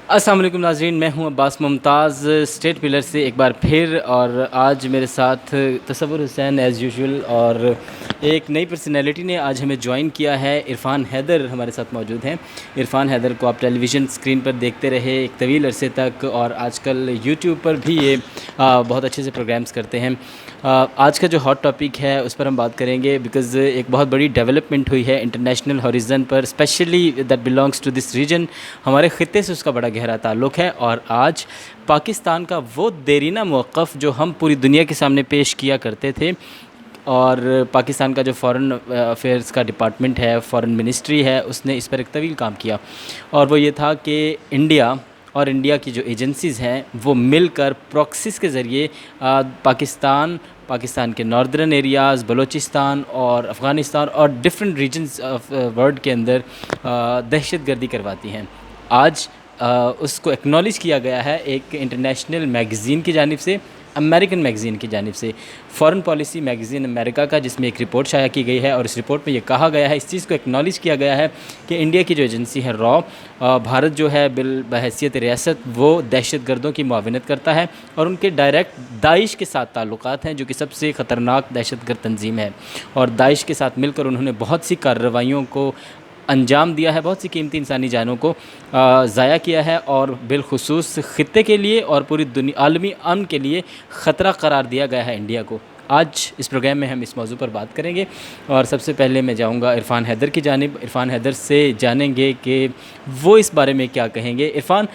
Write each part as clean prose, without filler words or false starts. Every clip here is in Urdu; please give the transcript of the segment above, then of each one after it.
السلام علیکم ناظرین، میں ہوں عباس ممتاز اسٹیٹ پلر سے ایک بار پھر، اور آج میرے ساتھ تصور حسین ایز یوزول، اور ایک نئی پرسنالٹی نے آج ہمیں جوائن کیا ہے۔ عرفان حیدر ہمارے ساتھ موجود ہیں۔ عرفان حیدر کو آپ ٹیلی ویژن اسکرین پر دیکھتے رہے ایک طویل عرصے تک، اور آج کل یوٹیوب پر بھی یہ بہت اچھے سے پروگرامز کرتے ہیں۔ آج کا جو ہاٹ ٹاپک ہے اس پر ہم بات کریں گے، بیکاز ایک بہت بڑی ڈیولپمنٹ ہوئی ہے انٹرنیشنل ہاریزن پر، especially that belongs to this region. ہمارے خطے سے اس کا بڑا گہرا تعلق ہے، اور آج پاکستان کا وہ دیرینہ موقف جو ہم پوری دنیا کے سامنے پیش کیا کرتے تھے، اور پاکستان کا جو فارن افیئرس کا ڈپارٹمنٹ ہے، فارن منسٹری ہے، اس نے اس پر ایک طویل کام کیا، اور وہ یہ تھا کہ انڈیا کی جو ایجنسیز ہیں وہ مل کر پراکسس کے ذریعے پاکستان کے ناردرن ایریاز، بلوچستان اور افغانستان اور ڈفرینٹ ریجنز آف ورلڈ کے اندر دہشت گردی کرواتی ہیں۔ آج اس کو ایکنالج کیا گیا ہے ایک انٹرنیشنل میگزین کی جانب سے، امریکن میگزین کی جانب سے، فارن پالیسی میگزین امریکہ کا، جس میں ایک رپورٹ شائع کی گئی ہے، اور اس رپورٹ میں یہ کہا گیا ہے، اس چیز کو ایکنالج کیا گیا ہے کہ انڈیا کی جو ایجنسی ہے بھارت جو ہے بحیثیت ریاست وہ دہشت گردوں کی معاونت کرتا ہے، اور ان کے ڈائریکٹ داعش کے ساتھ تعلقات ہیں، جو کہ سب سے خطرناک دہشت گرد تنظیم ہے، اور داعش کے ساتھ مل کر انہوں نے بہت سی کارروائیوں کو انجام دیا ہے، بہت سی قیمتی انسانی جانوں کو ضائع کیا ہے، اور بالخصوص خطے کے لیے اور پوری عالمی امن کے لیے خطرہ قرار دیا گیا ہے انڈیا کو۔ آج اس پروگرام میں ہم اس موضوع پر بات کریں گے، اور سب سے پہلے میں جاؤں گا عرفان حیدر کی جانب۔ عرفان حیدر سے جانیں گے کہ وہ اس بارے میں کیا کہیں گے۔ عرفان،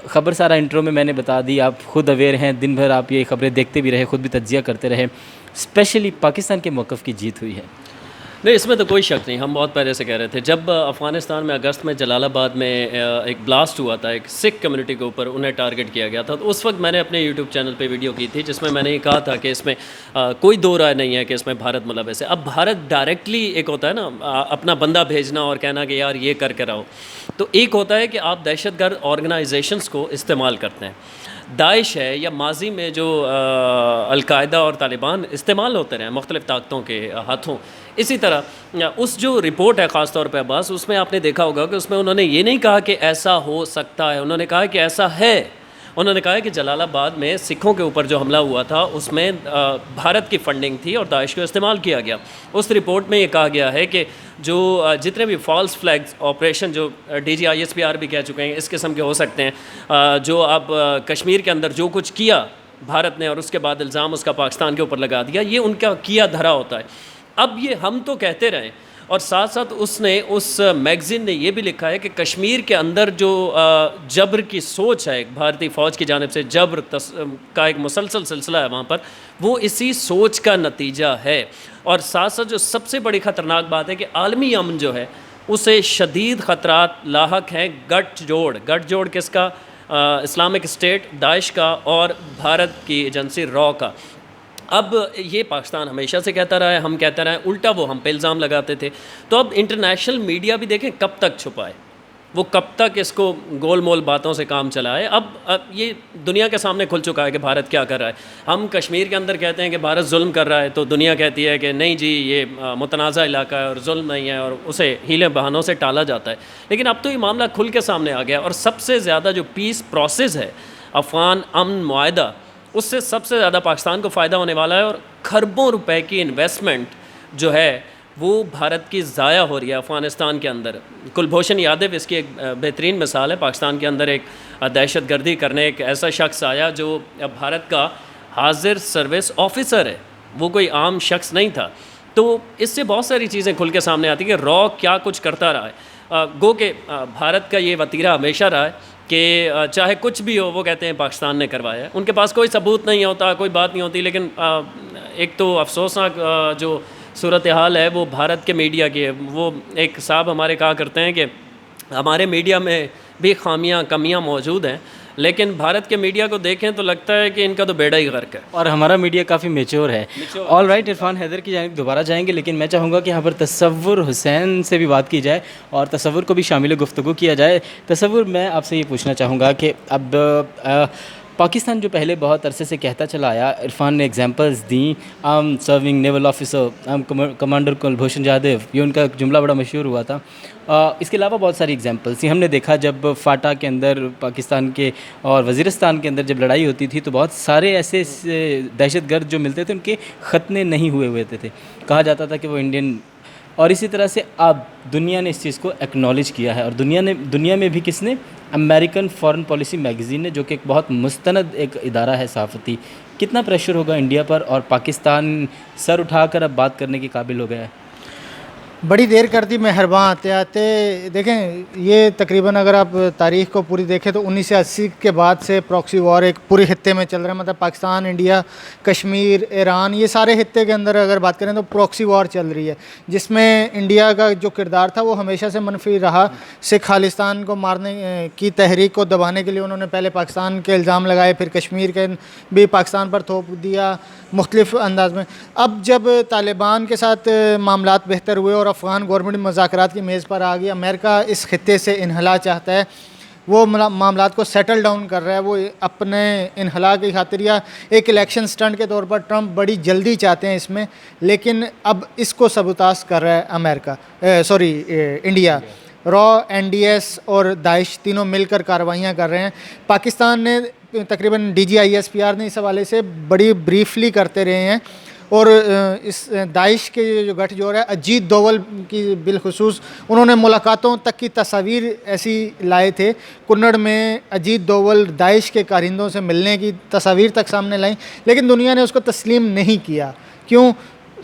خبر سارا انٹرو میں نے بتا دی، آپ خود اویئر ہیں، دن بھر آپ یہ خبریں دیکھتے بھی رہے، خود بھی تجزیہ کرتے رہے، اسپیشلی پاکستان کے موقف کی جیت ہوئی ہے۔ نہیں، اس میں تو کوئی شک نہیں، ہم بہت پہلے سے کہہ رہے تھے۔ جب افغانستان میں اگست میں جلال آباد میں ایک بلاسٹ ہوا تھا، ایک سکھ کمیونٹی کے اوپر انہیں ٹارگٹ کیا گیا تھا، تو اس وقت میں نے اپنے یوٹیوب چینل پہ ویڈیو کی تھی، جس میں میں نے یہ کہا تھا کہ اس میں کوئی دو رائے نہیں ہے کہ اس میں بھارت ملوث ہے۔ اب بھارت ڈائریکٹلی ایک ہوتا ہے نا اپنا بندہ بھیجنا اور کہنا کہ یار یہ کر کے رہو، تو ایک ہوتا ہے کہ آپ دہشت گرد آرگنائزیشنس کو استعمال کرتے ہیں۔ داعش ہے یا ماضی میں جو القاعدہ اور طالبان استعمال ہوتے رہے مختلف طاقتوں کے ہاتھوں، اسی طرح اس جو رپورٹ ہے خاص طور پہ عباس، اس میں آپ نے دیکھا ہوگا کہ اس میں انہوں نے یہ نہیں کہا کہ ایسا ہو سکتا ہے، انہوں نے کہا کہ ایسا ہے۔ انہوں نے کہا کہ جلال آباد میں سکھوں کے اوپر جو حملہ ہوا تھا اس میں بھارت کی فنڈنگ تھی اور داعش کو استعمال کیا گیا۔ اس رپورٹ میں یہ کہا گیا ہے کہ جو جتنے بھی فالس فلیگز آپریشن جو ڈی جی ISPR بھی کہہ چکے ہیں اس قسم کے ہو سکتے ہیں، جو اب کشمیر کے اندر جو کچھ کیا بھارت نے اور اس کے بعد الزام اس کا پاکستان کے اوپر لگا دیا، یہ ان کا کیا دھرا ہوتا ہے۔ اب یہ ہم تو کہتے رہیں، اور ساتھ ساتھ اس میگزین نے یہ بھی لکھا ہے کہ کشمیر کے اندر جو جبر کی سوچ ہے ایک بھارتی فوج کی جانب سے، جبر کا ایک مسلسل سلسلہ ہے وہاں پر، وہ اسی سوچ کا نتیجہ ہے۔ اور ساتھ ساتھ جو سب سے بڑی خطرناک بات ہے کہ عالمی امن جو ہے اسے شدید خطرات لاحق ہیں۔ گٹھ جوڑ کس کا؟ اسلامک اسٹیٹ، داعش کا، اور بھارت کی ایجنسی کا۔ اب یہ پاکستان ہمیشہ سے کہتا رہا ہے، ہم کہتے رہے ہیں، الٹا وہ ہم پہ الزام لگاتے تھے۔ تو اب انٹرنیشنل میڈیا بھی دیکھیں کب تک چھپائے، وہ کب تک اس کو گول مول باتوں سے کام چلائے۔ اب یہ دنیا کے سامنے کھل چکا ہے کہ بھارت کیا کر رہا ہے۔ ہم کشمیر کے اندر کہتے ہیں کہ بھارت ظلم کر رہا ہے، تو دنیا کہتی ہے کہ نہیں جی یہ متنازع علاقہ ہے اور ظلم نہیں ہے، اور اسے ہیلے بہانوں سے ٹالا جاتا ہے۔ لیکن اب تو یہ معاملہ کھل کے سامنے آ گیا، اور سب سے زیادہ جو پیس پروسیس ہے، افغان امن معاہدہ، اس سے سب سے زیادہ پاکستان کو فائدہ ہونے والا ہے، اور کھربوں روپے کی انویسٹمنٹ جو ہے وہ بھارت کی ضائع ہو رہی ہے افغانستان کے اندر۔ کلبھوشن یادو اس کی ایک بہترین مثال ہے۔ پاکستان کے اندر ایک دہشت گردی کرنے ایک ایسا شخص آیا جو بھارت کا حاضر سروس آفیسر ہے، وہ کوئی عام شخص نہیں تھا۔ تو اس سے بہت ساری چیزیں کھل کے سامنے آتی ہیں کہ کیا کچھ کرتا رہا ہے۔ گو کہ بھارت کا یہ وتیرہ ہمیشہ رہا ہے کہ چاہے کچھ بھی ہو وہ کہتے ہیں پاکستان نے کروایا ہے۔ ان کے پاس کوئی ثبوت نہیں ہوتا، کوئی بات نہیں ہوتی، لیکن ایک تو افسوسناک جو صورتحال ہے وہ بھارت کے میڈیا کی ہے۔ وہ ایک صاحب ہمارے کہا کرتے ہیں کہ ہمارے میڈیا میں بھی کمیاں موجود ہیں، لیکن بھارت کے میڈیا کو دیکھیں تو لگتا ہے کہ ان کا تو بیڑا ہی غرق ہے، اور ہمارا میڈیا کافی میچور ہے۔ آل رائٹ، عرفان حیدر کی جانب دوبارہ جائیں گے، لیکن میں چاہوں گا کہ یہاں پر تصور حسین سے بھی بات کی جائے اور تصور کو بھی شامل گفتگو کیا جائے۔ تصور، میں آپ سے یہ پوچھنا چاہوں گا کہ اب پاکستان جو پہلے بہت عرصے سے کہتا چلا آیا، عرفان نے ایگزامپلز دیں، I am serving naval officer, I am commander Kulbhushan Jadhav, یہ ان کا جملہ بڑا مشہور ہوا تھا. اس کے علاوہ بہت ساری ایگزامپلس تھیں. ہم نے دیکھا جب فاٹا کے اندر پاکستان کے اور وزیرستان کے اندر جب لڑائی ہوتی تھی تو بہت سارے ایسے دہشت گرد جو ملتے تھے ان کے ختنے نہیں ہوئے تھے، کہا جاتا تھا کہ وہ انڈین. اور اسی طرح سے اب دنیا نے اس چیز کو ایکنالج کیا ہے، اور دنیا میں بھی کس نے؟ امریکن فارن پالیسی میگزین نے، جو کہ ایک بہت مستند ایک ادارہ ہے صحافتی. کتنا پریشر ہوگا انڈیا پر، اور پاکستان سر اٹھا کر اب بات کرنے کے قابل ہو گیا ہے؟ بڑی دیر کر دی مہرباں آتے آتے. دیکھیں یہ تقریباً اگر آپ تاریخ کو پوری دیکھیں تو 1980 کے بعد سے پراکسی وار ایک پورے خطے میں چل رہا ہے. مطلب پاکستان، انڈیا، کشمیر، ایران، یہ سارے خطے کے اندر اگر بات کریں تو پراکسی وار چل رہی ہے، جس میں انڈیا کا جو کردار تھا وہ ہمیشہ سے منفی رہا. سکھ خالستان کو مارنے کی تحریک کو دبانے کے لیے انہوں نے پہلے پاکستان کے الزام لگائے، پھر کشمیر کے بھی پاکستان پر تھوپ دیا مختلف انداز میں. اب جب طالبان کے ساتھ معاملات بہتر ہوئے اور افغان گورنمنٹ مذاکرات کی میز پر آ گئی، امریکہ اس خطے سے انخلا چاہتا ہے، وہ معاملات کو سیٹل ڈاؤن کر رہا ہے. وہ اپنے انخلا کی خاطر یا ایک الیکشن سٹنٹ کے طور پر ٹرمپ بڑی جلدی چاہتے ہیں اس میں، لیکن اب اس کو سبوتاژ کر رہا ہے انڈیا. را، این ڈی ایس اور داعش تینوں مل کر کارروائیاں کر رہے ہیں. پاکستان نے تقریباً D G I S P R نے اس حوالے سے بڑی بریفلی کرتے رہے ہیں، اور اس داعش کے جو گٹھ جوڑ ہے، اجیت دوول کی بالخصوص انہوں نے ملاقاتوں تک کی تصاویر ایسی لائے تھے. کنڑ میں اجیت دوول داعش کے کارندوں سے ملنے کی تصاویر تک سامنے لائیں، لیکن دنیا نے اس کو تسلیم نہیں کیا. کیوں؟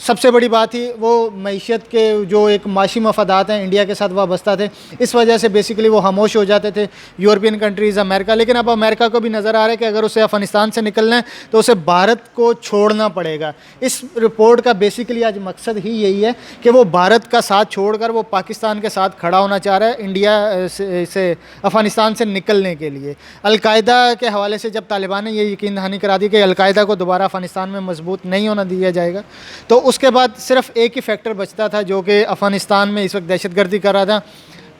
سب سے بڑی بات ہی وہ معیشت کے جو ایک معاشی مفادات ہیں انڈیا کے ساتھ وابستہ تھے، اس وجہ سے بیسیکلی وہ خاموش ہو جاتے تھے یورپین کنٹریز، امریکہ. لیکن اب امریکہ کو بھی نظر آ رہا ہے کہ اگر اسے افغانستان سے نکلنا ہے تو اسے بھارت کو چھوڑنا پڑے گا. اس رپورٹ کا بیسیکلی آج مقصد ہی یہی ہے کہ وہ بھارت کا ساتھ چھوڑ کر وہ پاکستان کے ساتھ کھڑا ہونا چاہ رہا ہے انڈیا سے افغانستان سے نکلنے کے لیے. القاعدہ کے حوالے سے جب طالبان نے یہ یقین دہانی کرا دی کہ القاعدہ کو دوبارہ افغانستان میں مضبوط نہیں ہونا دیا جائے گا، تو اس کے بعد صرف ایک ہی فیکٹر بچتا تھا جو کہ افغانستان میں اس وقت دہشت گردی کر رہا تھا،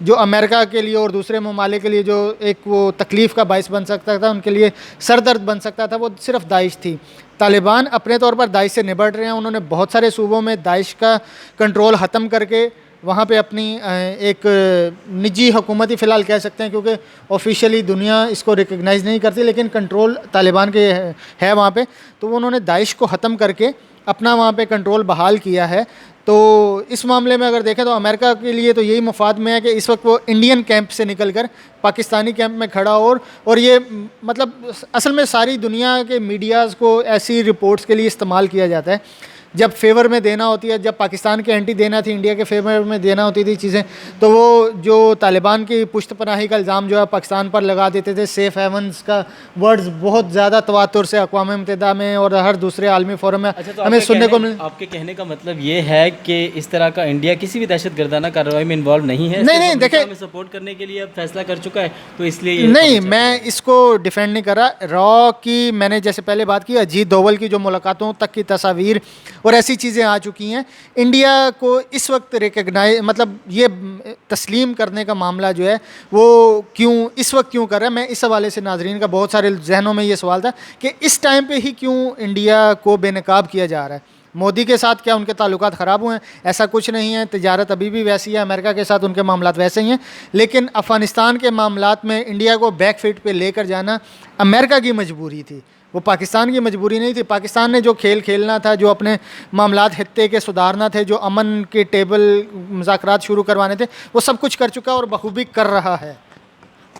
جو امریکہ کے لیے اور دوسرے ممالک کے لیے جو ایک وہ تکلیف کا باعث بن سکتا تھا، ان کے لیے سر درد بن سکتا تھا، وہ صرف داعش تھی. طالبان اپنے طور پر داعش سے نبٹ رہے ہیں. انہوں نے بہت سارے صوبوں میں داعش کا کنٹرول ختم کر کے وہاں پہ اپنی ایک نجی حکومت ہی فی الحال کہہ سکتے ہیں، کیونکہ آفیشیلی دنیا اس کو ریکگنائز نہیں کرتی، لیکن کنٹرول طالبان کے ہے وہاں پہ. تو انہوں نے داعش کو ختم کر کے اپنا وہاں پہ کنٹرول بحال کیا ہے. تو اس معاملے میں اگر دیکھیں تو امریکہ کے لیے تو یہی مفاد میں ہے کہ اس وقت وہ انڈین کیمپ سے نکل کر پاکستانی کیمپ میں کھڑا اور یہ مطلب اصل میں ساری دنیا کے میڈیاز کو ایسی رپورٹس کے لیے استعمال کیا جاتا ہے. جب فیور میں دینا ہوتی ہے، جب پاکستان کے اینٹی دینا تھی، انڈیا کے فیور میں دینا ہوتی تھی چیزیں، تو وہ جو طالبان کی پشت پناہی کا الزام جو ہے پاکستان پر لگا دیتے تھے. سیف ہیونز کا ورڈز بہت زیادہ تواتر سے اقوام متحدہ میں اور ہر دوسرے عالمی فورم میں ہمیں سننے کو مل. آپ کے کہنے کا مطلب یہ ہے کہ اس طرح کا انڈیا کسی بھی دہشت گردانہ کارروائی میں انوالو نہیں ہے؟ نہیں دیکھیں، سپورٹ کرنے کے لیے اب فیصلہ کر چکا ہے، تو اس لیے نہیں، میں اس کو ڈیفینڈ نہیں کر رہا. را کی میں نے جیسے پہلے بات کی، اجیت دوول کی جو ملاقاتوں تک کی تصاویر اور ایسی چیزیں آ چکی ہیں. انڈیا کو اس وقت ریکگنائز مطلب یہ تسلیم کرنے کا معاملہ جو ہے وہ اس وقت کیوں کر رہا ہے. میں اس حوالے سے ناظرین کا بہت سارے ذہنوں میں یہ سوال تھا کہ اس ٹائم پہ ہی کیوں انڈیا کو بے نقاب کیا جا رہا ہے. مودی کے ساتھ کیا ان کے تعلقات خراب ہوئے ہیں؟ ایسا کچھ نہیں ہے. تجارت ابھی بھی ویسی ہے، امریکہ کے ساتھ ان کے معاملات ویسے ہی ہیں. لیکن افغانستان کے معاملات میں انڈیا کو بیک فٹ پہ لے کر جانا امریکہ کی مجبوری تھی، وہ پاکستان کی مجبوری نہیں تھی. پاکستان نے جو کھیل کھیلنا تھا، جو اپنے معاملات خطے کے سدھارنا تھے، جو امن کے ٹیبل مذاکرات شروع کروانے تھے، وہ سب کچھ کر چکا اور بخوبی کر رہا ہے.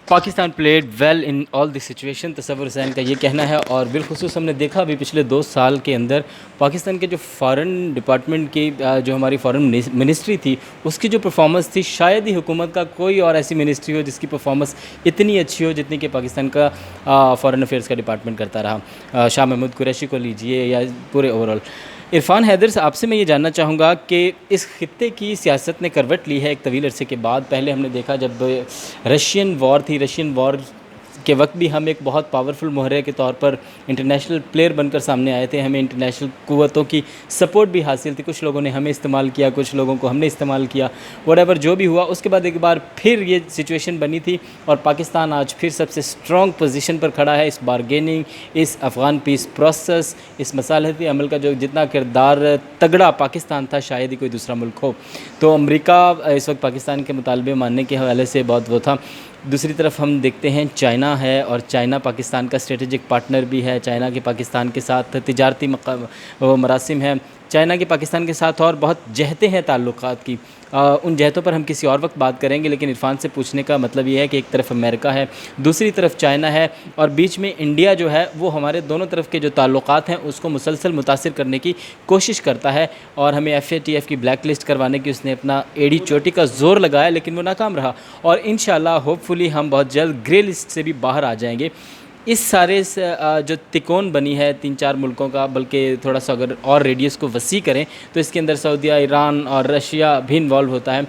Pakistan played well in all the situation, Tasawar Hussain کا یہ کہنا ہے. اور بالخصوص ہم نے دیکھا ابھی پچھلے 2 سال کے اندر پاکستان کے جو فارن ڈپارٹمنٹ کی جو ہماری فارن منسٹری تھی، اس کی جو پرفارمنس تھی، شاید ہی حکومت کا کوئی اور ایسی منسٹری ہو جس کی پرفارمنس اتنی اچھی ہو جتنی کہ پاکستان کا فارن افیئرس کا ڈپارٹمنٹ کرتا رہا. شاہ محمود قریشی کو لیجئے یا پورے اوور آل. عرفان حیدر سے آپ سے میں یہ جاننا چاہوں گا کہ اس خطے کی سیاست نے کروٹ لی ہے ایک طویل عرصے کے بعد. پہلے ہم نے دیکھا جب رشین وار تھی، رشین وار کے وقت بھی ہم ایک بہت پاورفل مہرے کے طور پر انٹرنیشنل پلیئر بن کر سامنے آئے تھے. ہمیں انٹرنیشنل قوتوں کی سپورٹ بھی حاصل تھی. کچھ لوگوں نے ہمیں استعمال کیا, کچھ لوگوں کو ہم نے استعمال کیا, وٹ ایور جو بھی ہوا. اس کے بعد ایک بار پھر یہ سچویشن بنی تھی اور پاکستان آج پھر سب سے اسٹرانگ پوزیشن پر کھڑا ہے. اس بارگیننگ, اس افغان پیس پروسیس, اس مصالحتی عمل کا جو جتنا کردار تگڑا پاکستان تھا شاید ہی کوئی دوسرا ملک ہو. تو امریکہ اس وقت پاکستان کے مطالبے ماننے کے حوالے سے بہت وہ تھا. دوسری طرف ہم دیکھتے ہیں چائنا ہے, اور چائنا پاکستان کا اسٹریٹجک پارٹنر بھی ہے. چائنا کے پاکستان کے ساتھ تجارتی مراسم ہیں. چائنا کے پاکستان کے ساتھ اور بہت جہتیں ہیں تعلقات کی. ان جہتوں پر ہم کسی اور وقت بات کریں گے, لیکن عرفان سے پوچھنے کا مطلب یہ ہے کہ ایک طرف امریکہ ہے, دوسری طرف چائنا ہے, اور بیچ میں انڈیا جو ہے وہ ہمارے دونوں طرف کے جو تعلقات ہیں اس کو مسلسل متاثر کرنے کی کوشش کرتا ہے. اور ہمیں FATF کی بلیک لسٹ کروانے کی اس نے اپنا ایڑی چوٹی کا زور لگایا, لیکن وہ ناکام رہا. اور انشاءاللہ ہوپ فلی ہم بہت جلد گرے لسٹ سے بھی باہر آ جائیں گے. اس سارے جو تکون بنی ہے 3-4 ملکوں کا, بلکہ تھوڑا سا اگر اور ریڈیس کو وسیع کریں تو اس کے اندر سعودیہ, ایران اور رشیا بھی انوالو ہوتا ہے.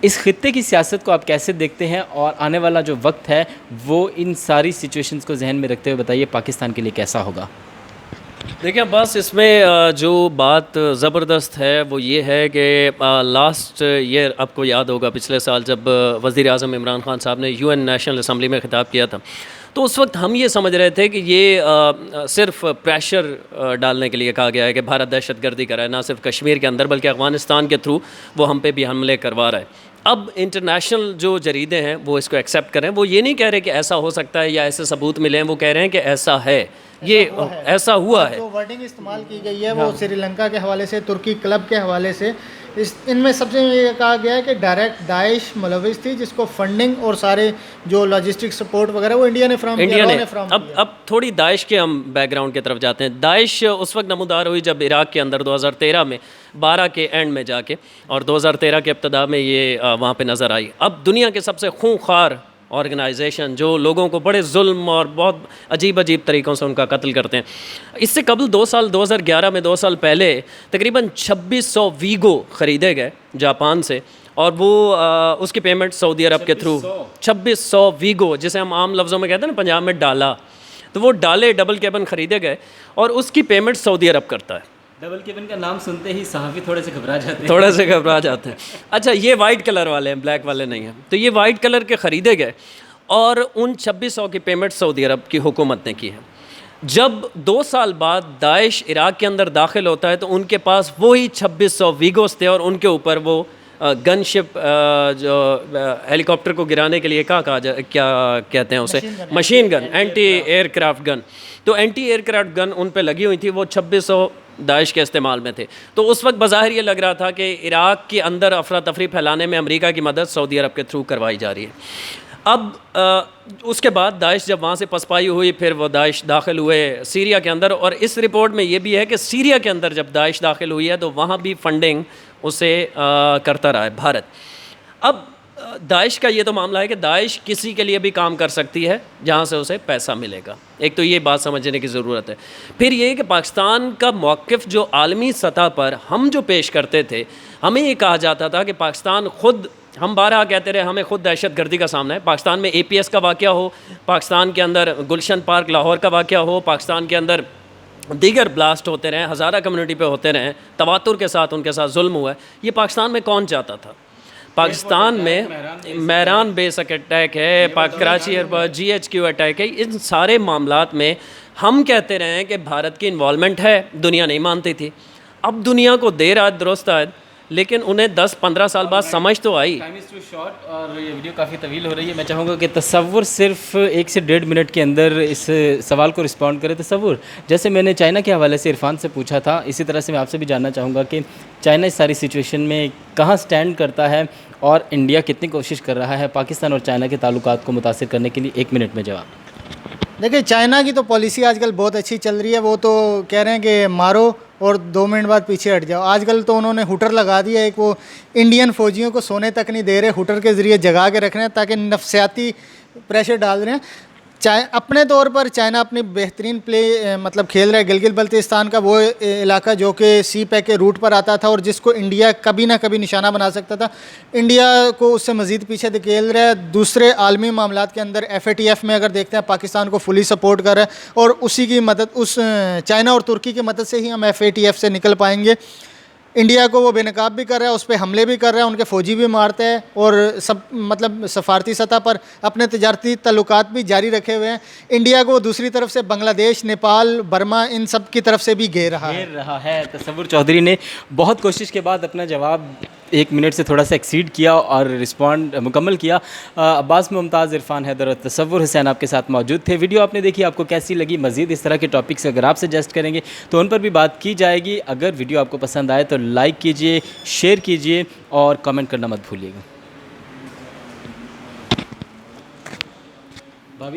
اس خطے کی سیاست کو آپ کیسے دیکھتے ہیں, اور آنے والا جو وقت ہے وہ ان ساری سچویشنز کو ذہن میں رکھتے ہوئے بتائیے پاکستان کے لیے کیسا ہوگا؟ دیکھیں بس اس میں جو بات زبردست ہے وہ یہ ہے کہ لاسٹ ایئر آپ کو یاد ہوگا پچھلے سال جب وزیر اعظم عمران خان صاحب نے UN نیشنل اسمبلی میں خطاب کیا تھا, تو اس وقت ہم یہ سمجھ رہے تھے کہ یہ صرف پریشر ڈالنے کے لیے کہا گیا ہے کہ بھارت دہشت گردی کرا ہے, نہ صرف کشمیر کے اندر بلکہ افغانستان کے تھرو وہ ہم پہ بھی حملے کروا رہا ہے. اب انٹرنیشنل جو جریدے ہیں وہ اس کو ایکسیپٹ کریں. وہ یہ نہیں کہہ رہے کہ ایسا ہو سکتا ہے یا ایسے ثبوت ملے ہیں, وہ کہہ رہے ہیں کہ ایسا ہے, یہ ایسا ہوا ہے. جو ورڈنگ استعمال کی گئی ہے وہ سری لنکا کے حوالے سے, ترکی کلب کے حوالے سے, ان میں سب سے یہ کہا گیا ہے کہ ڈائریکٹ داعش ملوث تھی, جس کو فنڈنگ اور سارے جو لاجسٹک سپورٹ وغیرہ وہ انڈیا نے فراہم کیا. اب تھوڑی داعش کے ہم بیک گراؤنڈ کی طرف جاتے ہیں. داعش اس وقت نمودار ہوئی جب عراق کے اندر 2013 میں 12 کے اینڈ میں جا کے, اور 2013 کے ابتدا میں یہ وہاں پہ نظر آئی. اب دنیا کے سب سے خونخوار آرگنائزیشن جو لوگوں کو بڑے ظلم اور بہت عجیب طریقوں سے ان کا قتل کرتے ہیں. اس سے قبل 2011 میں 2 سال پہلے تقریباً 2600 ویگو خریدے گئے جاپان سے, اور وہ اس کی پیمنٹ سعودی عرب کے تھرو 2600 ویگو, جسے ہم عام لفظوں میں کہتے ہیں نا پنجاب میں ڈالا, تو وہ ڈالے ڈبل کیبن خریدے گئے اور اس کی پیمنٹ سعودی عرب کرتا ہے. ڈبل کیبن کا نام سنتے ہی صحافی تھوڑے سے گھبرا جاتے ہیں. اچھا یہ وائٹ کلر والے ہیں, بلیک والے نہیں ہیں. تو یہ وائٹ کلر کے خریدے گئے اور ان 2600 کی پیمنٹ سعودی عرب کی حکومت نے کی ہے. جب 2 سال بعد داعش عراق کے اندر داخل ہوتا ہے تو ان کے پاس وہی 2600 ویگوز تھے, اور ان کے اوپر وہ گن شپ جو ہیلی کاپٹر کو گرانے کے لیے کیا کہتے ہیں اسے, machine gun, anti aircraft gun. تو اینٹی ایئر کرافٹ گن ان پہ لگی ہوئی تھی, وہ 2600 داعش کے استعمال میں تھے. تو اس وقت بظاہر یہ لگ رہا تھا کہ عراق کے اندر افراتفری پھیلانے میں امریکہ کی مدد سعودی عرب کے تھرو کروائی جا رہی ہے. اب اس کے بعد داعش جب وہاں سے پسپائی ہوئی, پھر وہ داعش داخل ہوئے سیریا کے اندر, اور اس رپورٹ میں یہ بھی ہے کہ سیریا کے اندر جب داعش داخل ہوئی ہے تو وہاں بھی فنڈنگ اسے کرتا رہا ہے بھارت. اب داعش کا یہ تو معاملہ ہے کہ داعش کسی کے لیے بھی کام کر سکتی ہے جہاں سے اسے پیسہ ملے گا. ایک تو یہ بات سمجھنے کی ضرورت ہے. پھر یہ کہ پاکستان کا موقف جو عالمی سطح پر ہم جو پیش کرتے تھے, ہمیں یہ کہا جاتا تھا کہ پاکستان خود, ہم بارہا کہتے رہے ہمیں خود دہشت گردی کا سامنا ہے. پاکستان میں APS کا واقعہ ہو, پاکستان کے اندر گلشن پارک لاہور کا واقعہ ہو, پاکستان کے اندر دیگر بلاسٹ ہوتے رہے, ہزارہ کمیونٹی پہ ہوتے رہے, تواتر کے ساتھ ان کے ساتھ ظلم ہوا ہے. یہ پاکستان میں کون چاہتا تھا؟ پاکستان میں میران بیس اٹیک ہے, کراچی ایئرپورٹ, GHQ اٹیک ہے, ان سارے معاملات میں ہم کہتے رہے ہیں کہ بھارت کی انوالومنٹ ہے. دنیا نہیں مانتی تھی. اب دنیا کو دیر آج درست آج, لیکن انہیں 10-15 سال بعد سمجھ تو آئی. ٹائم از ٹو شارٹ اور یہ ویڈیو کافی طویل ہو رہی ہے. میں چاہوں گا کہ تصور صرف 1 سے 1.5 منٹ کے اندر اس سوال کو رسپونڈ کرے. تصور جیسے میں نے چائنا کے حوالے سے عرفان سے پوچھا تھا, اسی طرح سے میں آپ سے بھی جاننا چاہوں گا کہ چائنا اس ساری سچویشن میں کہاں سٹینڈ کرتا ہے اور انڈیا کتنی کوشش کر رہا ہے پاکستان اور چائنا کے تعلقات کو متاثر کرنے کے لیے. 1 منٹ میں جواب. دیکھیں چائنا کی تو پالیسی آج کل بہت اچھی چل رہی ہے. وہ تو کہہ رہے ہیں کہ مارو اور 2 منٹ بعد پیچھے ہٹ جاؤ. آج کل تو انہوں نے ہوٹر لگا دیا. ایک وہ انڈین فوجیوں کو سونے تک نہیں دے رہے, ہوٹر کے ذریعے جگا کے رکھ رہے ہیں تاکہ نفسیاتی پریشر ڈال رہے ہیں. اپنے طور پر چائنا اپنی بہترین پلے مطلب کھیل رہا ہے. گلگت بلتستان کا وہ علاقہ جو کہ سی پیک کے روٹ پر آتا تھا اور جس کو انڈیا کبھی نہ کبھی نشانہ بنا سکتا تھا, انڈیا کو اس سے مزید پیچھے دھکیل رہا ہے. دوسرے عالمی معاملات کے اندر FATF میں اگر دیکھتے ہیں پاکستان کو فلی سپورٹ کر رہا ہے, اور اسی کی مدد, اس چائنا اور ترکی کی مدد سے ہی ہم FATF سے نکل پائیں گے. انڈیا کو وہ بے نقاب بھی کر رہا ہے, اس پہ حملے بھی کر رہا ہے, ان کے فوجی بھی مارتے ہیں, اور سب مطلب سفارتی سطح پر اپنے تجارتی تعلقات بھی جاری رکھے ہوئے ہیں. انڈیا کو دوسری طرف سے بنگلہ دیش, نیپال, برما, ان سب کی طرف سے بھی گھیر رہا ہے. تصور چودھری نے بہت کوشش کے بعد اپنا جواب 1 منٹ سے تھوڑا سا ایکسیڈ کیا اور رسپونڈ مکمل کیا. عباس ممتاز, عرفان حیدر اور تصور حسین آپ کے ساتھ موجود تھے. ویڈیو آپ نے دیکھی, آپ کو کیسی لگی؟ مزید اس طرح کے ٹاپکس اگر آپ سجیسٹ کریں گے تو ان پر بھی بات کی جائے گی. اگر ویڈیو آپ کو پسند آئے تو لائک کیجئے, شیئر کیجئے اور کمنٹ کرنا مت بھولیے گا.